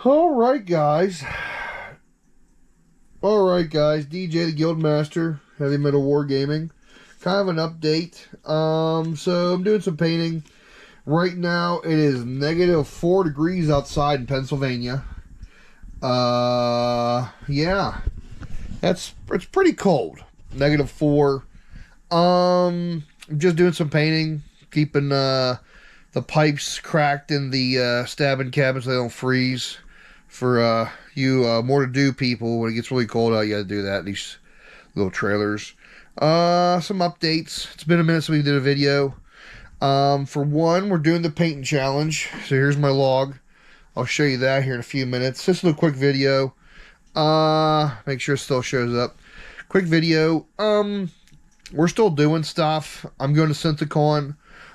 Alright guys, DJ the Guildmaster, Heavy Metal War Gaming. Kind of an update. So I'm doing some painting. Right now it is -4 degrees outside in Pennsylvania. Yeah. It's pretty cold. -4. I'm just doing some painting, keeping the pipes cracked in the stabbing cabins so they don't freeze. For you more to do people, when it gets really cold out, you gotta do that, these little trailers. Some updates. It's been a minute since we did a video. For one, we're doing the Painting Challenge. So here's my log. I'll show you that here in a few minutes. Just a little quick video. Make sure it still shows up. Quick video. We're still doing stuff. I'm going to Synthicon.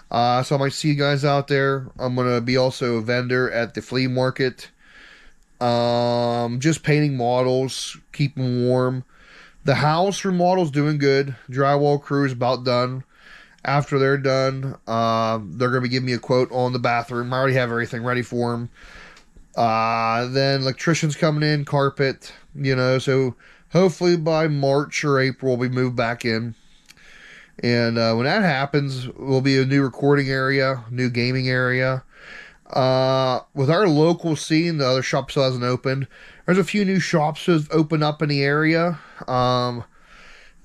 So I might see you guys out there. I'm going to be also a vendor at the flea market. Just painting models, keep them warm. The house remodel's doing good. Drywall crew is about done. After they're done, they're going to be giving me a quote on the bathroom. I already have everything ready for them. Then electrician's coming in, carpet, so hopefully by March or April we move back in. And when that happens, will be a new recording area, new gaming area. With our local scene, the other shop still hasn't opened. There's a few new shops that have opened up in the area.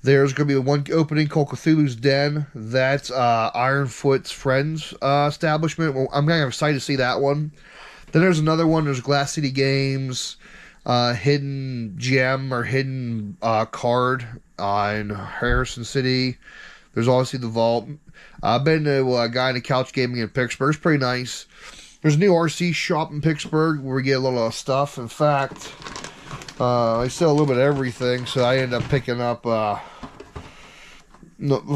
There's going to be one opening called Cthulhu's Den. That's Ironfoot's Friends establishment. Well, I'm kind of excited to see that one. Then there's another one. There's Glass City Games, Hidden Gem or Hidden Card in Harrison City. There's obviously the Vault. I've been to a guy in the couch gaming in Pittsburgh. It's pretty nice. There's a new RC shop in Pittsburgh where we get a lot of stuff. In fact, I sell a little bit of everything, so I end up picking up, if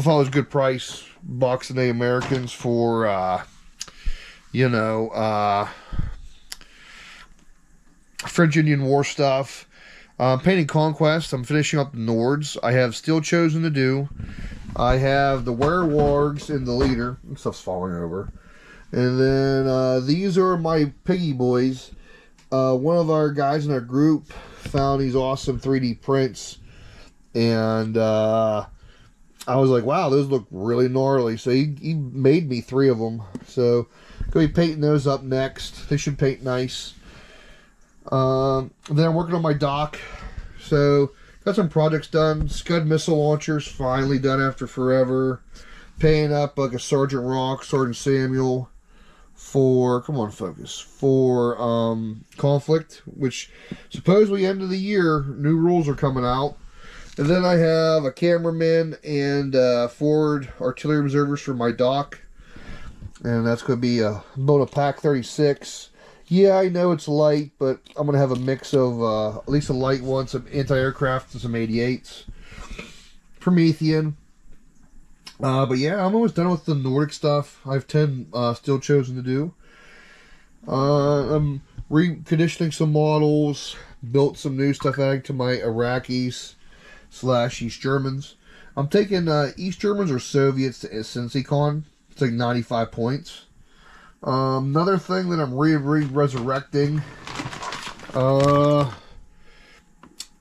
I was a good price, Boxing Day Americans for, French Indian War stuff. Painting Conquest. I'm finishing up the Nords. I have still chosen to do. I have the Werewargs and the Leader. Stuff's falling over. And then these are my piggy boys. One of our guys in our group found these awesome 3D prints. And I was like, wow, those look really gnarly. So he made me 3 of them. So going to be painting those up next. They should paint nice. Then I'm working on my dock. So got some projects done. Scud missile launchers finally done after forever. Painting up like a Sergeant Rock, Sergeant Samuel for, come on, focus, for Conflict, which supposedly end of the year, new rules are coming out. And then I have a cameraman and forward artillery observers for my dock. And that's going to be a Boltaction 36. Yeah, I know it's light, but I'm going to have a mix of at least a light one, some anti-aircraft, and some 88s. Promethean. But yeah, I'm almost done with the Nordic stuff. I have 10 still chosen to do. I'm reconditioning some models, built some new stuff adding to my Iraqis / East Germans. I'm taking East Germans or Soviets to Synthicon. It's like 95 points. Another thing that I'm resurrecting,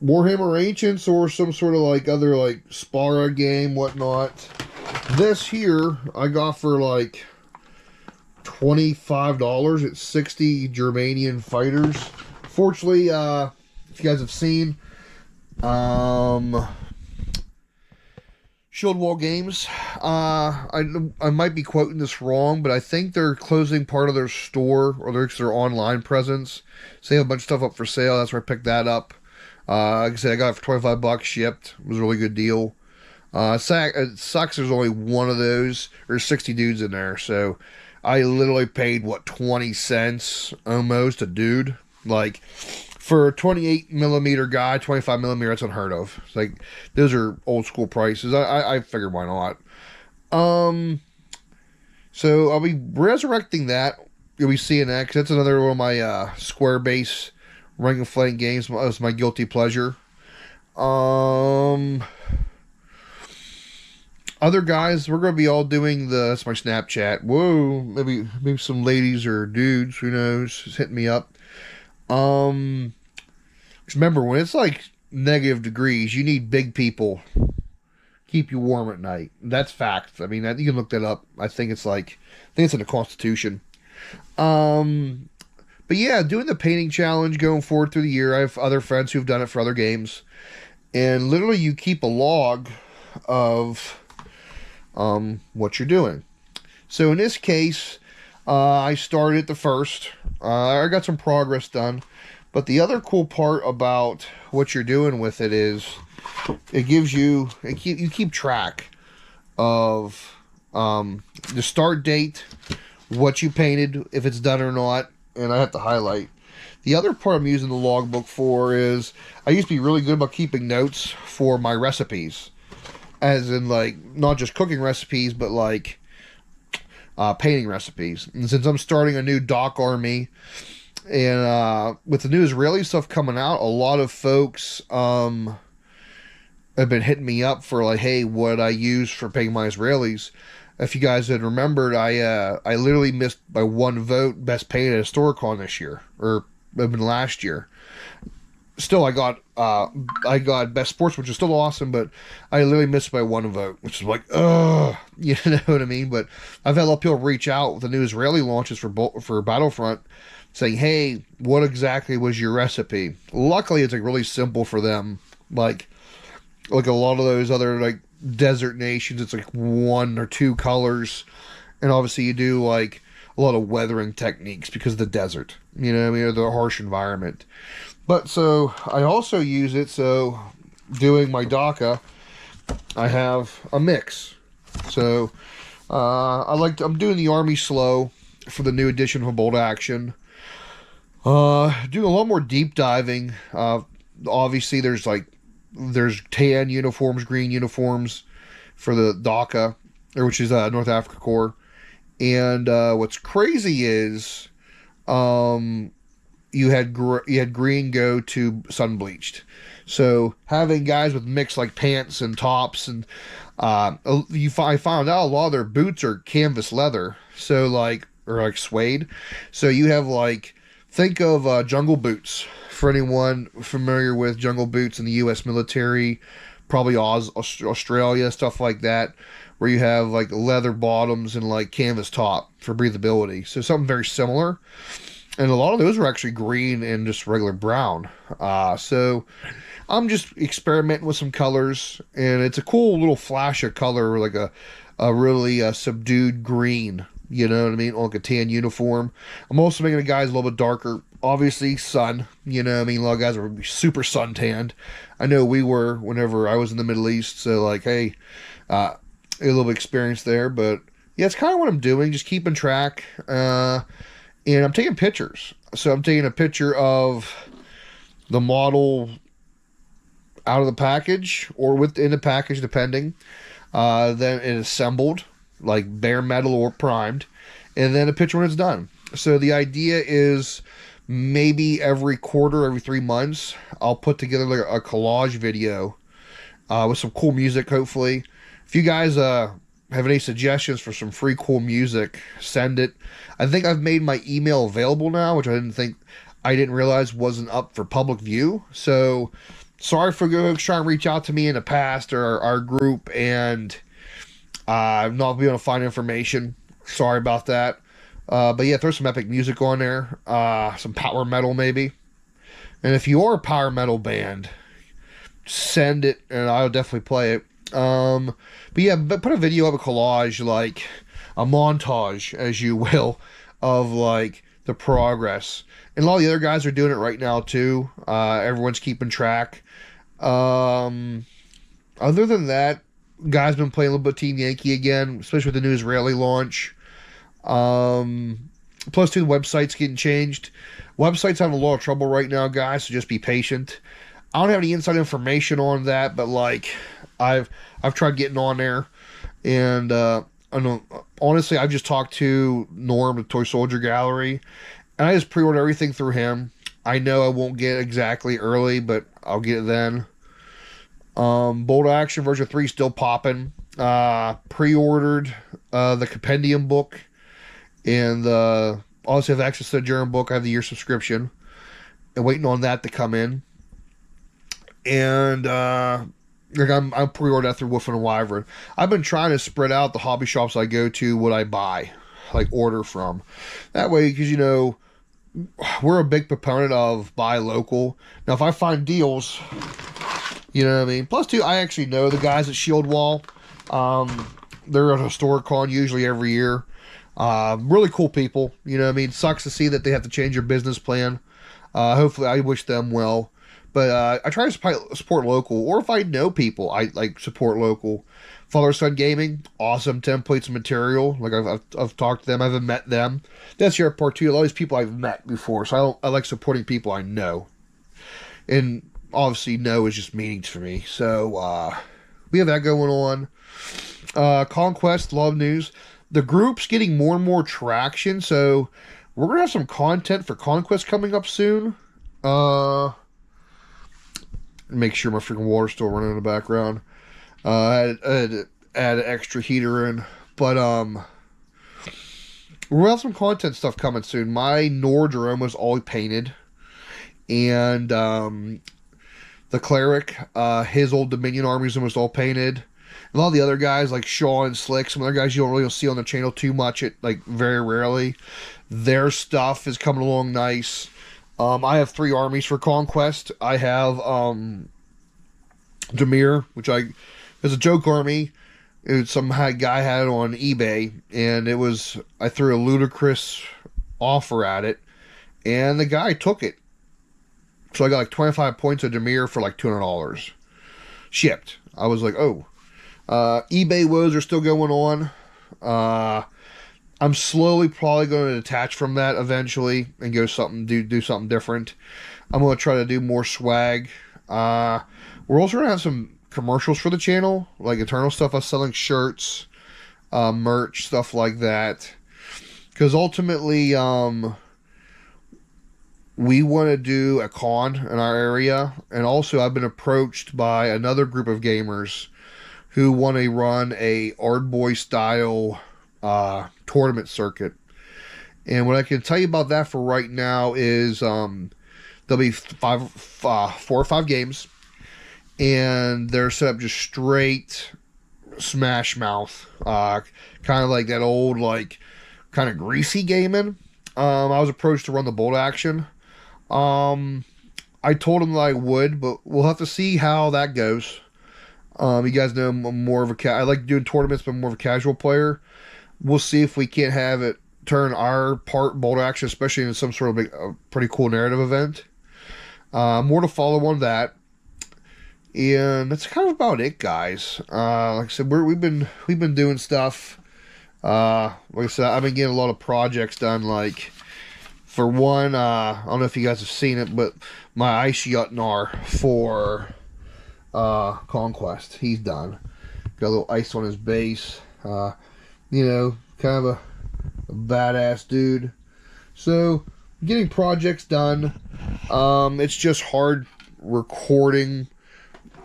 Warhammer Ancients or some sort of like other like Spara game, whatnot. This here I got for like $25. It's 60 Germanian fighters. Fortunately, if you guys have seen, Shield Wall Games. I might be quoting this wrong, but I think they're closing part of their store or their online presence. So they have a bunch of stuff up for sale. That's where I picked that up. Like I said, I got it for $25 shipped. It was a really good deal. It sucks there's only one of those. There's 60 dudes in there. So I literally paid, 20 cents almost a dude. Like, for a 28mm guy, 25mm, that's unheard of. It's like, those are old school prices. I figured why not. So I'll be resurrecting that. You'll be seeing that, because that's another one of my square base rank and flank games. That's my guilty pleasure. Other guys, we're going to be all doing that's my Snapchat. Whoa, maybe some ladies or dudes, who knows, just hitting me up. Remember, when it's like negative degrees, you need big people keep you warm at night. That's fact. I mean, you can look that up. I think it's in the Constitution. But yeah, doing the painting challenge going forward through the year. I have other friends who've done it for other games, and literally you keep a log of what you're doing. So in this case, I started the first. I got some progress done, but the other cool part about what you're doing with it is it gives you you keep track of the start date, what you painted, if it's done or not, and I have to highlight. The other part I'm using the logbook for is I used to be really good about keeping notes for my recipes, as in like not just cooking recipes, but like painting recipes. And since I'm starting a new dock army, and with the new Israeli stuff coming out, a lot of folks have been hitting me up for like, hey, what I use for painting my Israelis. If you guys had remembered, I literally missed by one vote best painted at Historicon this year, or even last year. Still, I got best sports, which is still awesome, but I literally missed by one vote, which is like, ugh, you know what I mean? But I've had a lot of people reach out with the new Israeli launches for Battlefront, saying, hey, what exactly was your recipe? Luckily, it's like really simple for them. Like a lot of those other like desert nations, it's like 1 or 2 colors, and obviously you do like a lot of weathering techniques because of the desert, you know what I mean, or the harsh environment. But so I also use it, so doing my DACA, I have a mix. So I'm doing the Army Slow for the new edition of Boltaction. Doing a lot more deep diving. Obviously there's tan uniforms, green uniforms for the DACA, which is North Africa Corps. And what's crazy is you had green go to sun bleached. So having guys with mixed like pants and tops, and I found out a lot of their boots are canvas leather, so or like suede. So you have think of jungle boots. For anyone familiar with jungle boots in the U.S. military, probably Australia, stuff like that, where you have like leather bottoms and like canvas top for breathability. So something very similar. And a lot of those are actually green and just regular brown. So I'm just experimenting with some colors, and it's a cool little flash of color, like a really subdued green. You know what I mean? Like a tan uniform. I'm also making the guys a little bit darker. Obviously, sun. You know what I mean? A lot of guys are super suntanned. I know we were whenever I was in the Middle East. So, hey, a little bit of experience there. But, yeah, it's kind of what I'm doing. Just keeping track. And I'm taking pictures. So, I'm taking a picture of the model out of the package or within the package, depending. Then it assembled, like bare metal or primed, and then a picture when it's done. So the idea is maybe every quarter, every 3 months, I'll put together like a collage video with some cool music, hopefully. If you guys have any suggestions for some free cool music, send it. I think I've made my email available now, which I didn't realize wasn't up for public view. So sorry for folks trying to reach out to me in the past or our group and not be able to find information. Sorry about that. But yeah, throw some epic music on there. Some power metal maybe. And if you are a power metal band, send it and I'll definitely play it. But yeah, put a video of a collage, like a montage, as you will, of the progress. And a lot of the other guys are doing it right now too. Everyone's keeping track. Other than that, guys been playing a little bit of Team Yankee again, especially with the new Israeli launch. Plus, the website's getting changed. Website's having a lot of trouble right now, guys, so just be patient. I don't have any inside information on that, but I've tried getting on there, and I know, honestly, I've just talked to Norm, the Toy Soldier Gallery, and I just pre-ordered everything through him. I know I won't get it exactly early, but I'll get it then. Boltaction version 3 still popping. Pre-ordered the compendium book, and also have access to the German book. I have the year subscription, and waiting on that to come in. And like I'm pre-ordered that through Wolf and Wyvern. I've been trying to spread out the hobby shops I go to, what I buy, like order from. That way, because we're a big proponent of buy local. Now, if I find deals, you know what I mean. Plus, too, I actually know the guys at Shield Wall. They're at a historic con usually every year. Really cool people. You know what I mean. Sucks to see that they have to change their business plan. Hopefully, I wish them well. But I try to support local, or if I know people, I like support local. Father Son Gaming, awesome templates and material. Like I've talked to them, I haven't met them. That's your part too. A lot of these people I've met before, so I like supporting people I know. And obviously, know is just meanings for me. So we have that going on. Conquest, love news. The group's getting more and more traction, so we're gonna have some content for Conquest coming up soon. Make sure my freaking water's still running in the background. I had to add an extra heater in. But we'll have some content stuff coming soon. My Nordrum was all painted. And the Cleric, his old Dominion armies was all painted. A lot of the other guys, like Shaw and Slick, some other guys you don't really see on the channel too much, like very rarely. Their stuff is coming along nice. I have 3 armies for Conquest. I have Demir, which is a joke army. Some guy had it on eBay, and I threw a ludicrous offer at it, and the guy took it. So I got like 25 points of Demir for like $200 shipped. I was like, oh. eBay woes are still going on. I'm slowly probably going to detach from that eventually and go do something different. I'm going to try to do more swag. We're also going to have some commercials for the channel, like Eternal stuff. I'm selling shirts, merch, stuff like that. Because ultimately, we want to do a con in our area. And also, I've been approached by another group of gamers who want to run a Ardboy style tournament circuit. And what I can tell you about that for right now is there'll be 4 or 5 games, and they're set up just straight smash mouth, kind of like that old, like, kind of greasy gaming. I was approached to run the Boltaction. I told him that I would, but we'll have to see how that goes. You guys know I'm more of I like doing tournaments, but I'm more of a casual player. We'll see if we can't have it turn our part Boltaction, especially in some sort of pretty cool narrative event. More to follow on that. And that's kind of about it, guys. Like I said, we've been doing stuff. Like I said, I've been getting a lot of projects done. Like, for one, I don't know if you guys have seen it, but my Ice Yutnar for Conquest, he's done. Got a little ice on his base. Kind of a badass dude. So, getting projects done. It's just hard recording,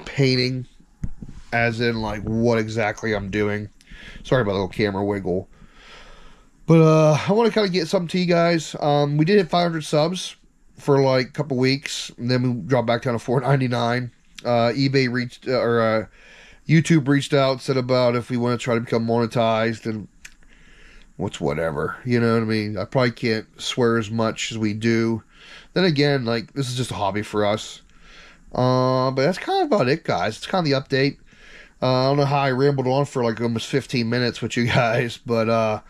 painting, as in, like, what exactly I'm doing. Sorry about the little camera wiggle. But, I want to kind of get something to you guys. We did hit 500 subs for, like, a couple weeks, and then we dropped back down to 499. YouTube reached out, said about if we want to try to become monetized, and whatever, you know what I mean? I probably can't swear as much as we do. Then again, like, this is just a hobby for us. But that's kind of about it, guys. It's kind of the update. I don't know how I rambled on for like almost 15 minutes with you guys, but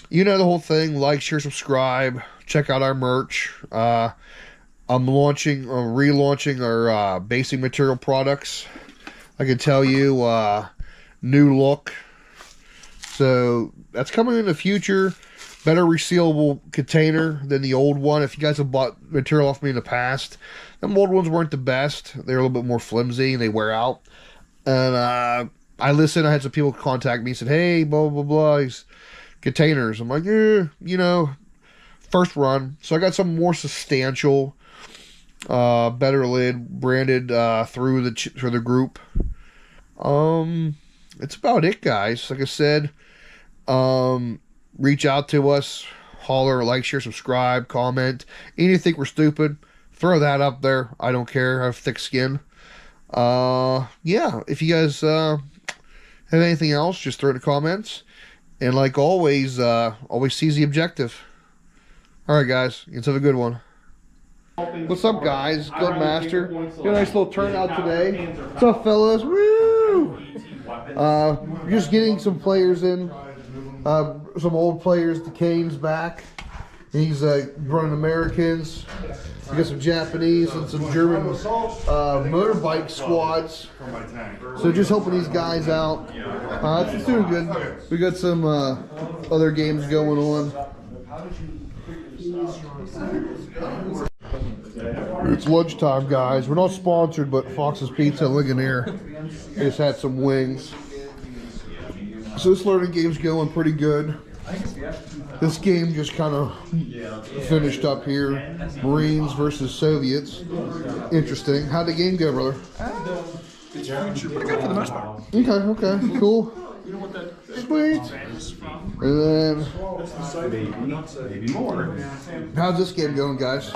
you know the whole thing. Like, share, subscribe, check out our merch. I'm relaunching our basic material products. I can tell you, new look. So that's coming in the future. Better resealable container than the old one. If you guys have bought material off me in the past, them old ones weren't the best. They're a little bit more flimsy and they wear out. And I listened. I had some people contact me and said, hey, blah, blah, blah, these containers. I'm like, first run. So I got some more substantial, better lid, branded through the group. It's about it, guys. Like I said, reach out to us, holler, like, share, subscribe, comment. Anything we're stupid, throw that up there. I don't care. I have thick skin. Yeah, if you guys have anything else, just throw it in the comments. And like always, always seize the objective. Alright guys, let's have a good one. What's up guys, Guildmaster. Got a nice little turnout today. What's up fellas? Woo! Just getting some players in. Some old players. The Kane's back. He's running Americans. We got some Japanese and some German motorbike squads. So just helping these guys out. It's doing good. We got some other games going on. It's lunchtime, guys. We're not sponsored, but Fox's Pizza and Ligonier just had some wings. So this learning game's going pretty good. This game just kind of finished up here. Marines versus Soviets. Interesting. How'd the game go, brother? It's pretty good for the most part. Okay, cool. Sweet. And then, Maybe more. how's this game going, guys?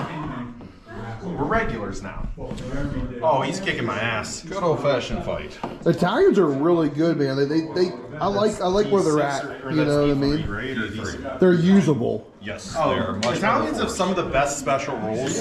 We're regulars now. Oh, he's kicking my ass. Good old-fashioned fight. Italians are really good, man. I like where they're at. You know what I mean? They're usable. Yes, they are much Italians have some of the best special rules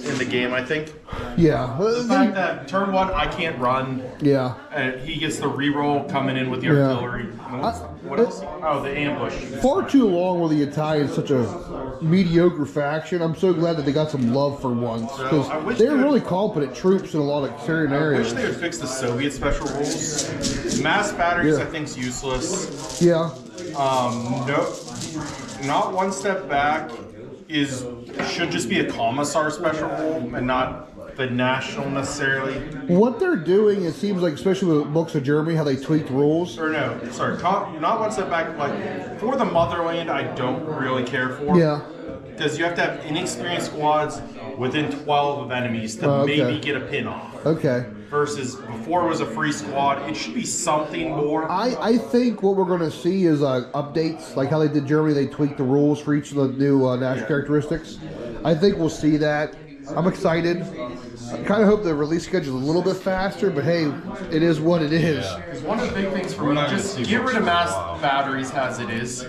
in the game, I think. Yeah. The fact that turn one, I can't run. Yeah. And he gets the reroll coming in with the Yeah. artillery. What else? Oh, the ambush. Far too long were the Italians such a mediocre faction. I'm so glad that they got some love for once, I because wish they're they would- really competent troops in a lot of certain I wish areas. they would fix the Soviet special rules. Mass batteries, Yeah. I think, is useless. Yeah. No, not one step back should just be a commissar special rule and not the national necessarily. What they're doing, it seems like, especially with Books of Germany, how they tweaked rules. Or no, sorry, not one step back. Like for the motherland, I don't really care for. Yeah. Because you have to have inexperienced squads within 12 of enemies to Okay. maybe get a pin off. Okay. Versus before it was a free squad, it should be something more. I think what we're going to see is updates, like how they did Germany. They tweaked the rules for each of the new national characteristics. I think we'll see that. I'm excited. I kind of hope the release schedule is a little bit faster, but hey, it is what it is. One of the big things for We're me, not gonna just see get books rid of for a mass while. batteries as it is.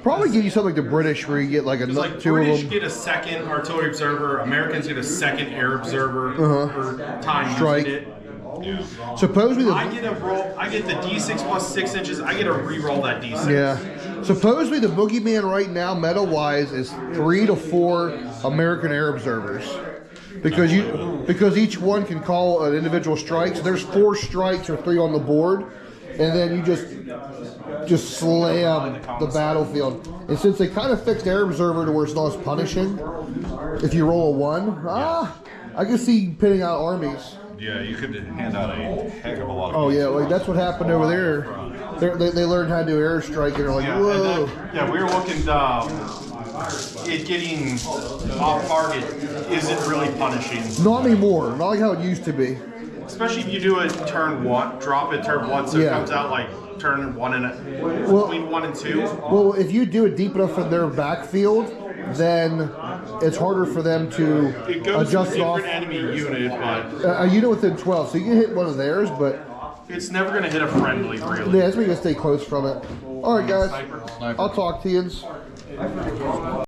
Probably give you something like the British, where you get like It's like two British of them. get a second artillery observer, Americans get a second air observer for time Strike. using it. Supposedly, I get a roll. I get the D6 plus 6 inches. I get to re-roll that D6. yeah. Supposedly, the boogeyman right now, meta-wise, is 3 to 4 American air observers, because each one can call an individual strike. So there's 4 strikes or 3 on the board, and then you just slam the battlefield. And since they kind of fixed air observer to where it's not as punishing, if you roll a 1, I can see pitting out armies. Yeah, you could hand out a heck of a lot of Oh yeah, like that's what happened over there. They learned how to do airstrike, and they're like, Yeah, whoa. and we were looking. It getting off target isn't really punishing. Not anymore. Not like how it used to be. Especially if you do it turn 1, drop it turn 1, so Yeah. it comes out like turn 1 and between 1 and 2. Well, if you do it deep enough in their backfield, then it's harder for them to It goes to a adjust off. different enemy unit, but A unit within 12, so you can hit one of theirs, but it's never going to hit a friendly, really. yeah, that's why you gotta stay close from it. All right, guys. Sniper. I'll talk to you.